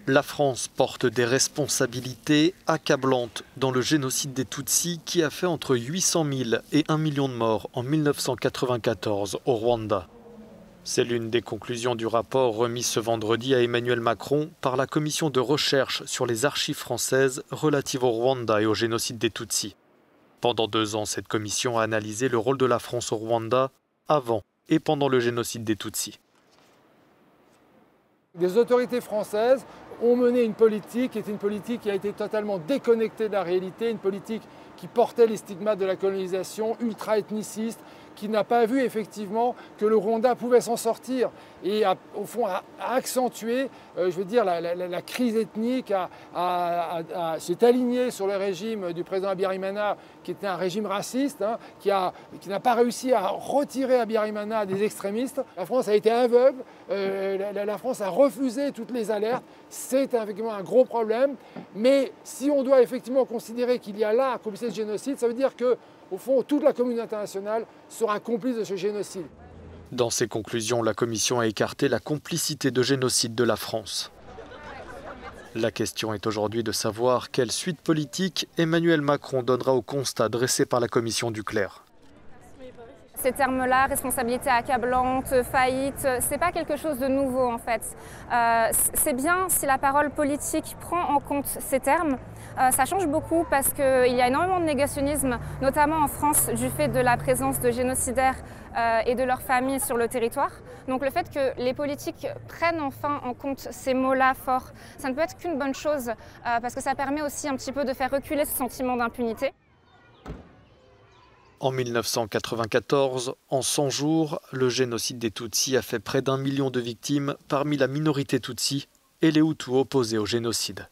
La France porte des responsabilités accablantes dans le génocide des Tutsis qui a fait entre 800 000 et 1 million de morts en 1994 au Rwanda. C'est l'une des conclusions du rapport remis ce vendredi à Emmanuel Macron par la commission de recherche sur les archives françaises relatives au Rwanda et au génocide des Tutsis. Pendant 2 ans, cette commission a analysé le rôle de la France au Rwanda avant et pendant le génocide des Tutsis. Les autorités françaises ont mené une politique qui était une politique qui a été totalement déconnectée de la réalité, une politique qui portait les stigmates de la colonisation, ultra-ethniciste, qui n'a pas vu effectivement que le Rwanda pouvait s'en sortir et au fond a accentué la crise ethnique, s'est aligné sur le régime du président Habyarimana qui était un régime raciste, qui n'a pas réussi à retirer Habyarimana des extrémistes. La France a été aveugle, la France a refusé toutes les alertes, c'est effectivement un gros problème, mais si on doit effectivement considérer qu'il y a là complice de génocide, ça veut dire que au fond, toute la communauté internationale sera complice de ce génocide. Dans ses conclusions, la Commission a écarté la complicité de génocide de la France. La question est aujourd'hui de savoir quelle suite politique Emmanuel Macron donnera au constat dressé par la Commission Duclercq. Ces termes-là, responsabilité accablante, faillite, c'est pas quelque chose de nouveau en fait. C'est bien si la parole politique prend en compte ces termes. Ça change beaucoup parce qu'il y a énormément de négationnisme, notamment en France, du fait de la présence de génocidaires et de leurs familles sur le territoire. Donc le fait que les politiques prennent enfin en compte ces mots-là forts, ça ne peut être qu'une bonne chose parce que ça permet aussi un petit peu de faire reculer ce sentiment d'impunité. En 1994, en 100 jours, le génocide des Tutsis a fait près d'1 million de victimes parmi la minorité Tutsi et les Hutus opposés au génocide.